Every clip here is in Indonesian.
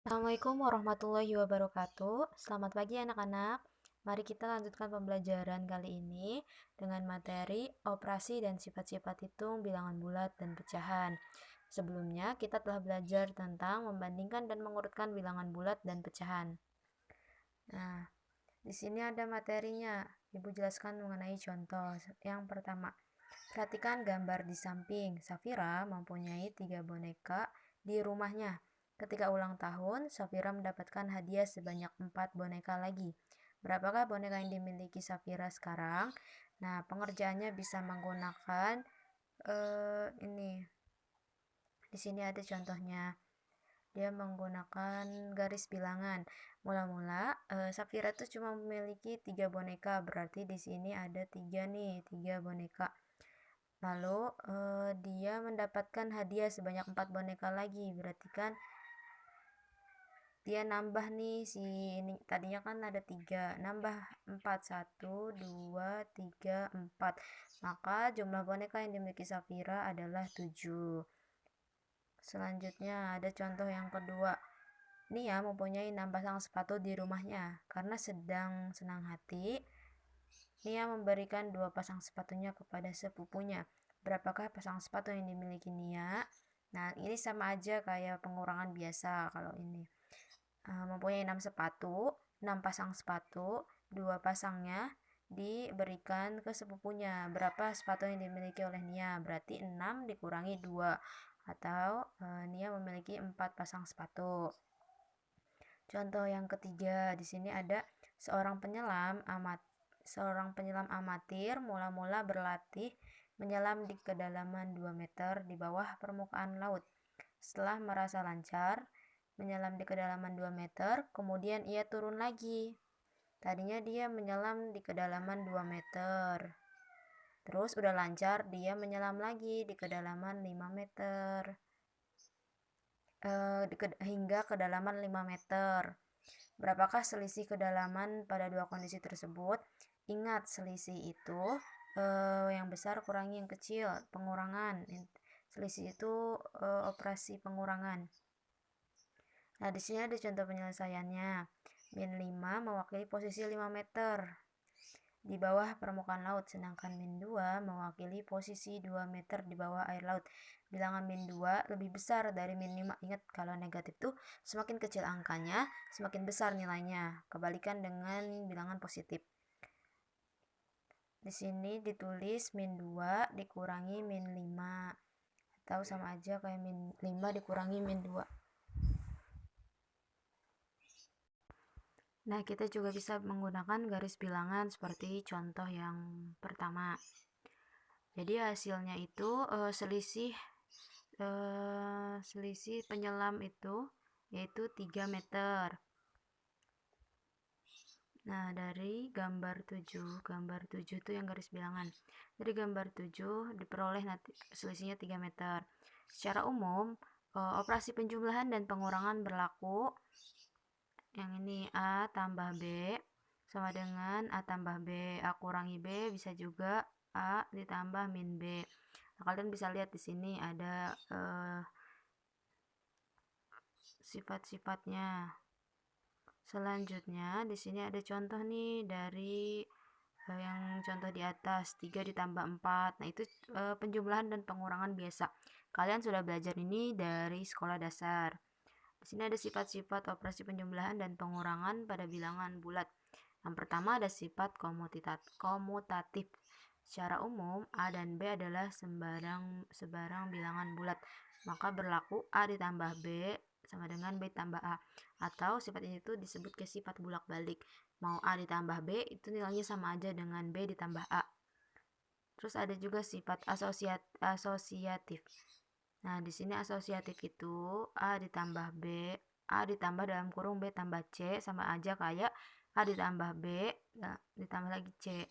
Assalamualaikum warahmatullahi wabarakatuh. Selamat pagi anak-anak. Mari kita lanjutkan pembelajaran kali ini dengan materi operasi dan sifat-sifat hitung bilangan bulat dan pecahan. Sebelumnya kita telah belajar tentang membandingkan dan mengurutkan bilangan bulat dan pecahan. Nah, di sini ada materinya. Ibu jelaskan mengenai contoh. Yang pertama, perhatikan gambar di samping. Safira mempunyai 3 boneka di rumahnya. Ketika ulang tahun, Safira mendapatkan hadiah sebanyak 4 boneka lagi. Berapakah boneka yang dimiliki Safira sekarang? Nah, pengerjaannya bisa menggunakan ini. Di sini ada contohnya. Dia menggunakan garis bilangan. Mula-mula Safira tuh cuma memiliki 3 boneka, berarti di sini ada 3 nih, 3 boneka. Lalu dia mendapatkan hadiah sebanyak 4 boneka lagi, berarti kan dia nambah nih ini tadinya kan ada 3, nambah 4, 1, 2, 3, 4. Maka jumlah boneka yang dimiliki Safira adalah 7. Selanjutnya ada contoh yang kedua. Nia mempunyai 6 pasang sepatu di rumahnya. Karena sedang senang hati, Nia memberikan 2 pasang sepatunya kepada sepupunya. Berapakah pasang sepatu yang dimiliki Nia? Nah, ini sama aja kayak pengurangan biasa kalau ini. Mempunyai 6 sepatu, 6 pasang sepatu, 2 pasangnya diberikan ke sepupunya. Berapa sepatu yang dimiliki oleh Nia? Berarti 6 dikurangi 2 atau Nia memiliki 4 pasang sepatu. Contoh yang ketiga, di sini ada seorang penyelam amatir mula-mula berlatih menyelam di kedalaman 2 meter di bawah permukaan laut. Setelah merasa lancar menyelam di kedalaman 2 meter, kemudian ia turun lagi. Tadinya dia menyelam di kedalaman 2 meter. Terus udah lancar, dia menyelam lagi di kedalaman 5 meter. Hingga kedalaman 5 meter. Berapakah selisih kedalaman pada dua kondisi tersebut? Ingat, selisih itu yang besar kurangi yang kecil, pengurangan. Selisih itu operasi pengurangan. Nah, di sini ada contoh penyelesaiannya. Min 5 mewakili posisi 5 meter di bawah permukaan laut, sedangkan min 2 mewakili posisi 2 meter di bawah air laut. Bilangan min 2 lebih besar dari min 5. Ingat, kalau negatif tuh semakin kecil angkanya, semakin besar nilainya. Kebalikan dengan bilangan positif. Di sini ditulis min 2 dikurangi min 5. Atau sama aja kayak min 5 dikurangi min 2. Nah, kita juga bisa menggunakan garis bilangan seperti contoh yang pertama. Jadi hasilnya itu selisih penyelam itu yaitu 3 meter. Nah, dari gambar 7 itu yang garis bilangan. Dari gambar 7 diperoleh nanti selisihnya 3 meter. Secara umum, operasi penjumlahan dan pengurangan berlaku. Yang ini A tambah B sama dengan A tambah B. A kurangi B bisa juga A ditambah min B. Nah, kalian bisa lihat di sini ada sifat-sifatnya. Selanjutnya di sini ada contoh nih dari yang contoh di atas 3 ditambah 4. Nah, itu penjumlahan dan pengurangan biasa. Kalian sudah belajar ini dari sekolah dasar. Di sini ada sifat-sifat operasi penjumlahan dan pengurangan pada bilangan bulat. Yang pertama ada sifat komutatif. Secara umum, A dan B adalah sebarang bilangan bulat. Maka berlaku A ditambah B sama dengan B tambah A. Atau sifat ini tuh disebut ke sifat bolak-balik. Mau A ditambah B, itu nilainya sama aja dengan B ditambah A. Terus ada juga sifat asosiatif. Nah, di sini asosiatif itu A ditambah B, A ditambah dalam kurung B tambah C sama aja kayak A ditambah B ditambah lagi C.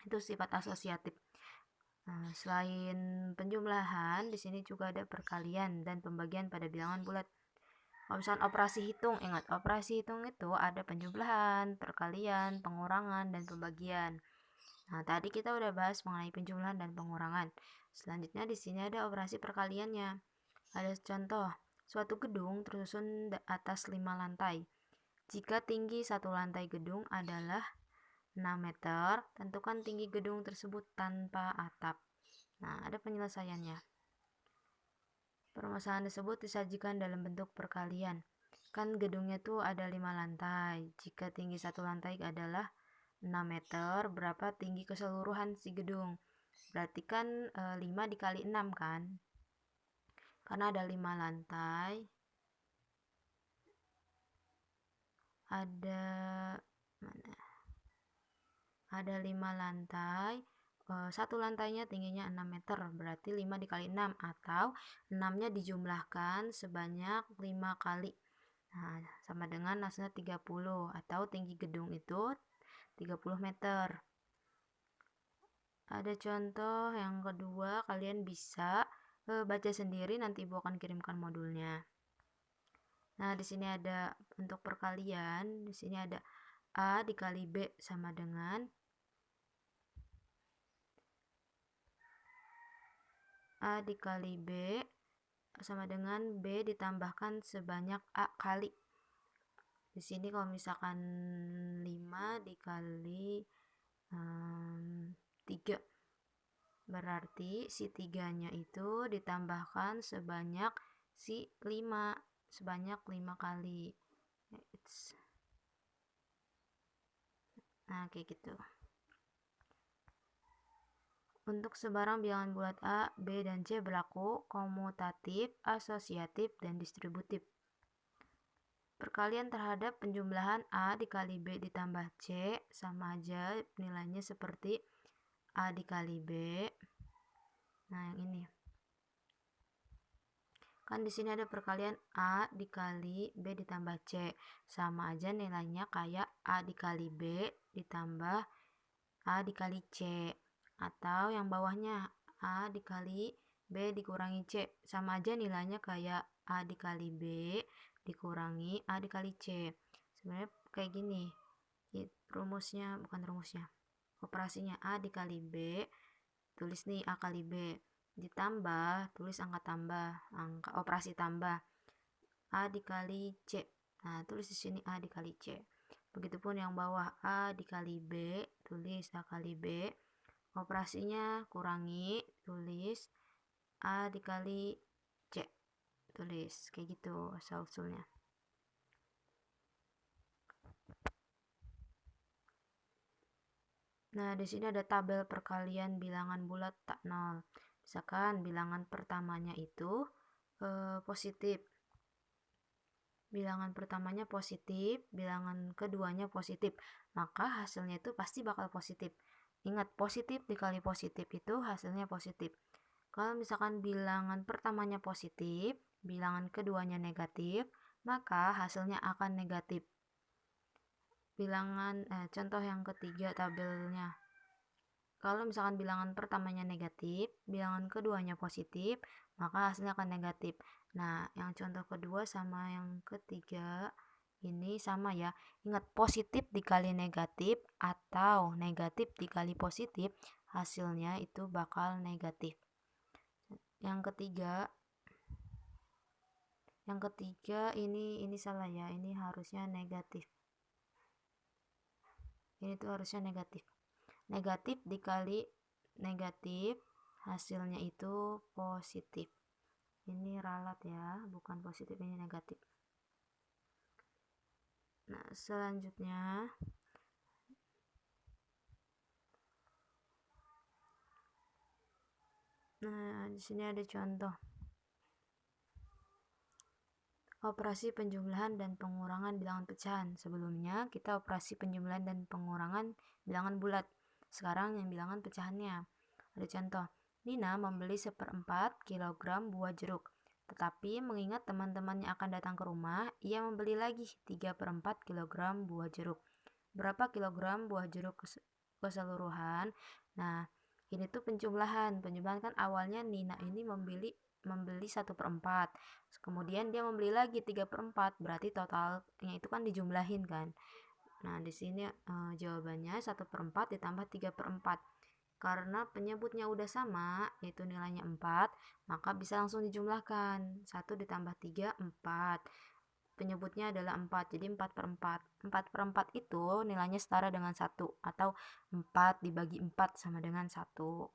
Itu sifat asosiatif. Nah, selain penjumlahan, di sini juga ada perkalian dan pembagian pada bilangan bulat. Kalau misalkan operasi hitung, ingat operasi hitung itu ada penjumlahan, perkalian, pengurangan, dan pembagian. Nah, tadi kita udah bahas mengenai penjumlahan dan pengurangan. Selanjutnya di sini ada operasi perkaliannya. Ada contoh, Suatu gedung tersusun atas 5 lantai. Jika tinggi satu lantai gedung adalah 6 meter, tentukan tinggi gedung tersebut tanpa atap. Nah, ada penyelesaiannya. Permasalahan tersebut disajikan dalam bentuk perkalian. Kan gedungnya tuh ada 5 lantai. Jika tinggi satu lantai adalah 6 meter, berapa tinggi keseluruhan si gedung? Berarti kan 5 dikali 6 kan? Karena ada 5 lantai. Ada mana? Ada 5 lantai. Satu lantainya tingginya 6 meter, berarti 5 dikali 6 atau 6-nya dijumlahkan sebanyak 5 kali. Nah, sama dengan hasilnya 30 atau tinggi gedung itu 30 meter. Ada contoh yang kedua, kalian bisa baca sendiri, nanti Ibu akan kirimkan modulnya. Nah, di sini ada untuk perkalian, di sini ada A dikali B sama dengan A dikali B sama dengan B ditambahkan sebanyak A kali. Di sini kalau misalkan 5 dikali 3, berarti si 3-nya itu ditambahkan sebanyak si 5, sebanyak 5 kali. Nah, kayak gitu. Untuk sebarang bilangan bulat A, B, dan C berlaku komutatif, asosiatif, dan distributif. Perkalian terhadap penjumlahan A dikali B ditambah C sama aja nilainya seperti A dikali B. Nah, yang ini. Kan di sini ada perkalian A dikali B ditambah C. Sama aja nilainya kayak A dikali B ditambah A dikali C. Atau yang bawahnya A dikali B dikurangi C. Sama aja nilainya kayak A dikali B dikurangi A dikali C. Sebenarnya kayak gini. Operasinya A dikali B, tulis nih A kali B, ditambah, tulis angka tambah, angka operasi tambah A dikali C. Nah, tulis di sini A dikali C. Begitupun yang bawah A dikali B, tulis A kali B, operasinya kurangi, tulis A dikali C, tulis kayak gitu asal-usulnya. Nah, di sini ada tabel perkalian bilangan bulat tak nol. Misalkan bilangan pertamanya itu positif. Bilangan pertamanya positif, bilangan keduanya positif. Maka hasilnya itu pasti bakal positif. Ingat, positif dikali positif itu hasilnya positif. Kalau misalkan bilangan pertamanya positif, bilangan keduanya negatif, maka hasilnya akan negatif. Contoh yang ketiga tabelnya. Kalau misalkan bilangan pertamanya negatif, bilangan keduanya positif, maka hasilnya akan negatif. Nah, yang contoh kedua sama yang ketiga ini sama ya. Ingat, positif dikali negatif atau negatif dikali positif, hasilnya itu bakal negatif. Yang ketiga ini salah ya. Ini harusnya negatif. Ini tuh harusnya negatif. Negatif dikali negatif, hasilnya itu positif. Ini ralat ya, bukan positif, ini negatif. Nah, selanjutnya di sini ada contoh operasi penjumlahan dan pengurangan bilangan pecahan. Sebelumnya kita operasi penjumlahan dan pengurangan bilangan bulat. Sekarang yang bilangan pecahannya. Ada contoh, Nina membeli 1/4 kilogram buah jeruk. Tetapi mengingat teman-temannya akan datang ke rumah, ia membeli lagi 3/4 kilogram buah jeruk. Berapa kilogram buah jeruk keseluruhan? Nah, ini tuh penjumlahan. Penjumlahan kan awalnya Nina ini membeli 1/4. Kemudian dia membeli lagi 3/4. Berarti totalnya itu kan dijumlahin kan. Nah, di sini jawabannya 1/4 ditambah 3/4. Karena penyebutnya udah sama, yaitu nilainya 4, maka bisa langsung dijumlahkan. 1 ditambah 3, 4. Penyebutnya adalah 4, jadi 4 per 4. 4 per 4 itu nilainya setara dengan 1, atau 4 dibagi 4 sama dengan 1.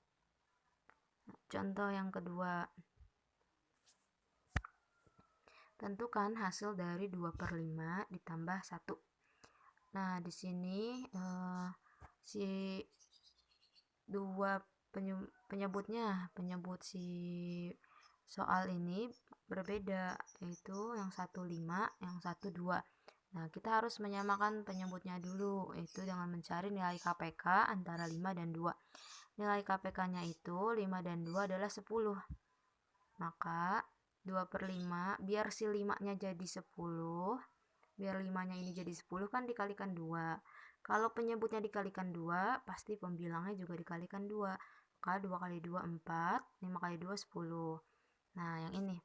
Nah, contoh yang kedua. Tentukan hasil dari 2 per 5 ditambah 1. Nah, di sini si dua penyebut si soal ini berbeda, yaitu yang satu 5, yang satu 2. Nah, kita harus menyamakan penyebutnya dulu, yaitu dengan mencari nilai KPK antara 5 dan 2. Nilai KPK-nya itu 5 dan 2 adalah 10. Maka 2 per 5, biar si 5-nya jadi 10, biar 5-nya ini jadi 10 kan dikalikan 2. Kalau penyebutnya dikalikan 2, pasti pembilangnya juga dikalikan 2. Maka 2 kali 2, 4, 5 kali 2, 10. Nah, yang ini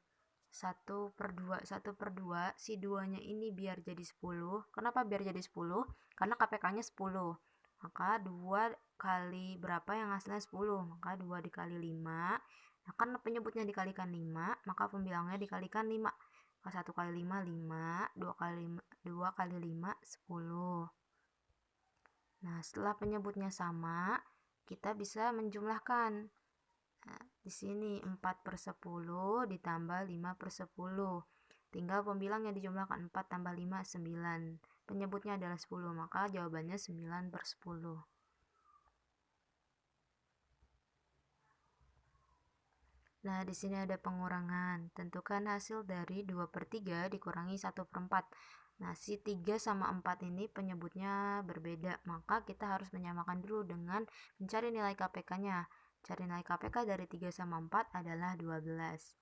1 per 2, 1 per 2, si 2-nya ini biar jadi 10. Kenapa biar jadi 10? Karena KPK-nya 10. Maka 2 kali berapa yang hasilnya 10? Maka 2 dikali 5. Nah, karena penyebutnya dikalikan 5, maka pembilangnya dikalikan 5. Maka 1 kali 5, 5. 2 kali 5, 2 kali 5, 10. Nah, setelah penyebutnya sama, kita bisa menjumlahkan. Nah, di sini 4 per 10 ditambah 5 per 10. Tinggal pembilang yang dijumlahkan 4 tambah 5, 9. Penyebutnya adalah 10, maka jawabannya 9 per 10. Nah, di sini ada pengurangan. Tentukan hasil dari 2 per 3 dikurangi 1 per 4. Nah, si 3 sama 4 ini penyebutnya berbeda, maka kita harus menyamakan dulu dengan mencari nilai KPK-nya. Cari nilai KPK dari 3 sama 4 adalah 12.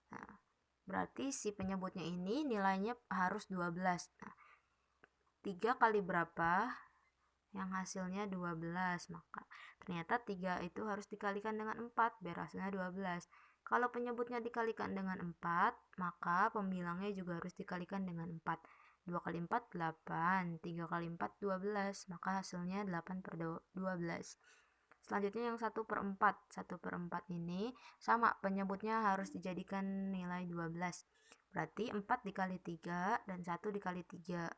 Nah, berarti si penyebutnya ini nilainya harus 12. Nah, 3 kali berapa? Yang hasilnya 12. Maka ternyata 3 itu harus dikalikan dengan 4 biar hasilnya 12. Kalau penyebutnya dikalikan dengan 4, maka pembilangnya juga harus dikalikan dengan 4. 2 kali 4, 8. 3 kali 4, 12. Maka hasilnya 8 per 12. Selanjutnya yang 1 per 4. 1 per 4 ini sama, penyebutnya harus dijadikan nilai 12. Berarti 4 dikali 3 dan 1 dikali 3.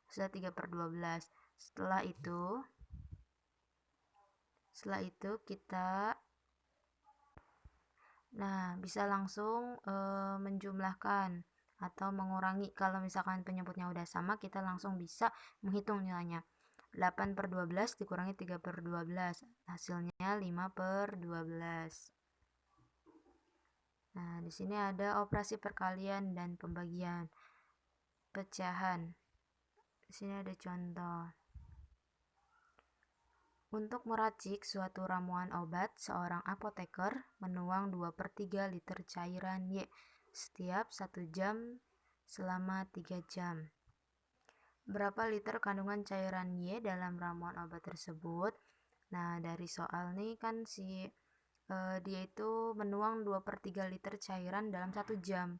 Sudah 3 per 12. Setelah itu kita bisa langsung menjumlahkan atau mengurangi. Kalau misalkan penyebutnya udah sama, kita langsung bisa menghitung nilainya. 8 per 12 dikurangi 3 per 12, hasilnya 5 per 12. Nah, di sini ada operasi perkalian dan pembagian. Pecahan. Di sini ada contoh. Untuk meracik suatu ramuan obat, seorang apoteker menuang 2 per 3 liter cairan Y setiap 1 jam selama 3 jam. Berapa liter kandungan cairan Y dalam ramuan obat tersebut? Nah, dari soal nih kan dia itu menuang 2 per 3 liter cairan dalam 1 jam.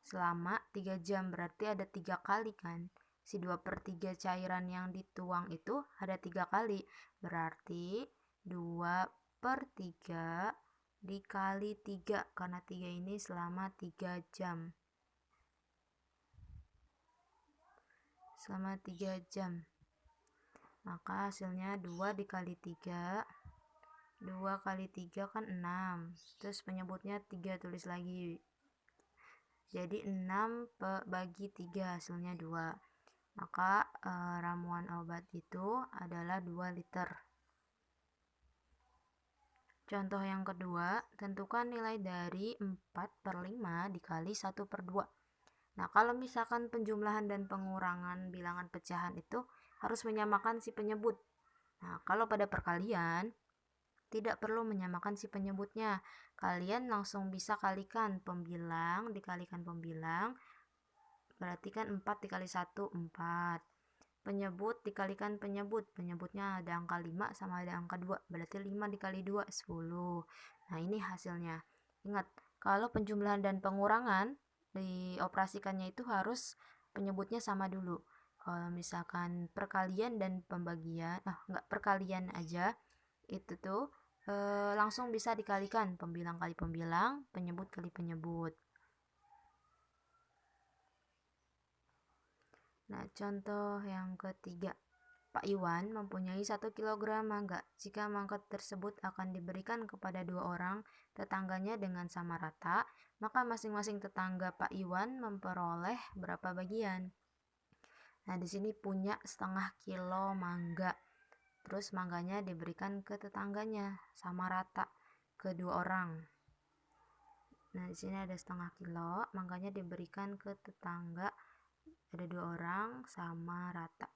Selama 3 jam, berarti ada 3 kali kan. Si 2 per 3 cairan yang dituang itu ada 3 kali. Berarti 2 per 3 dikali 3, karena 3 ini selama 3 jam. Selama 3 jam. Maka hasilnya 2 dikali 3. 2 kali 3 kan 6. Terus penyebutnya 3 tulis lagi. Jadi 6 bagi 3 hasilnya 2. Maka ramuan obat itu adalah 2 liter. Contoh yang kedua, tentukan nilai dari 4 per 5 dikali 1 per 2. Nah, kalau misalkan penjumlahan dan pengurangan bilangan pecahan itu harus menyamakan si penyebut. Nah, kalau pada perkalian, tidak perlu menyamakan si penyebutnya. Kalian langsung bisa kalikan pembilang dikalikan pembilang. Berarti kan 4 dikali 1, 4. Penyebut dikalikan penyebut. Penyebutnya ada angka 5 sama ada angka 2. Berarti 5 dikali 2, 10. Nah, ini hasilnya. Ingat, kalau penjumlahan dan pengurangan dioperasikannya itu harus penyebutnya sama dulu. Kalau misalkan perkalian dan pembagian, enggak, perkalian aja, itu tuh langsung bisa dikalikan pembilang kali pembilang, penyebut kali penyebut. Nah, contoh yang ketiga. Pak Iwan mempunyai 1 kilogram mangga. Jika mangga tersebut akan diberikan kepada 2 orang tetangganya dengan sama rata, maka masing-masing tetangga Pak Iwan memperoleh berapa bagian? Nah, di sini punya 1/2 kilo mangga. Terus mangganya diberikan ke tetangganya sama rata ke 2 orang. Nah, di sini ada 1/2 kilo, mangganya diberikan ke tetangga ada 2 orang sama rata.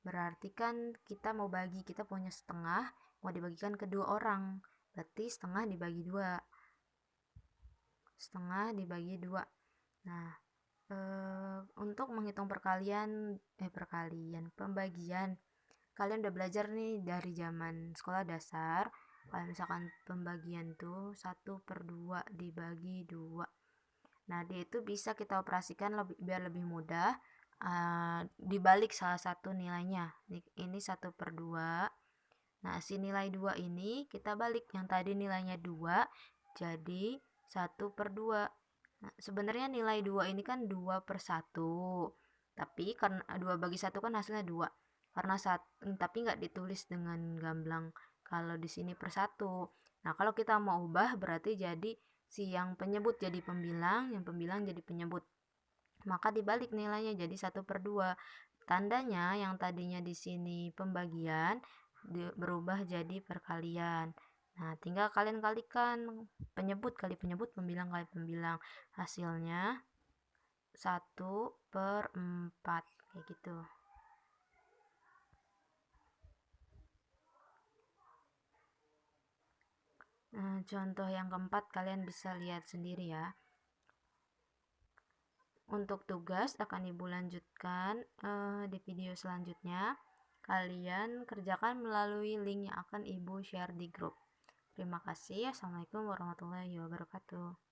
Berarti kan kita mau bagi, kita punya setengah, mau dibagikan ke 2 orang. Berarti setengah dibagi 2. Setengah dibagi 2. Nah, untuk menghitung pembagian. Kalian udah belajar nih dari zaman sekolah dasar. Kalau misalkan pembagian tuh 1/2 dibagi 2. Nah, dia itu bisa kita operasikan biar lebih mudah. Dibalik salah satu nilainya. Ini 1/2. Nah, si nilai 2 ini kita balik. Yang tadi nilainya 2 jadi 1/2. Nah, sebenarnya nilai 2 ini kan 2/1. Tapi karena 2 bagi 1 kan hasilnya 2. Tapi nggak ditulis dengan gamblang kalau di sini per 1. Nah, kalau kita mau ubah berarti jadi si yang penyebut jadi pembilang, yang pembilang jadi penyebut. Maka dibalik nilainya jadi 1/2. Tandanya yang tadinya di sini pembagian berubah jadi perkalian. Nah, tinggal kalian kalikan penyebut kali penyebut, pembilang kali pembilang. Hasilnya 1/4 kayak gitu. Nah, contoh yang keempat kalian bisa lihat sendiri ya. Untuk tugas akan Ibu lanjutkan di video selanjutnya. Kalian kerjakan melalui link yang akan Ibu share di grup. Terima kasih. Assalamualaikum warahmatullahi wabarakatuh.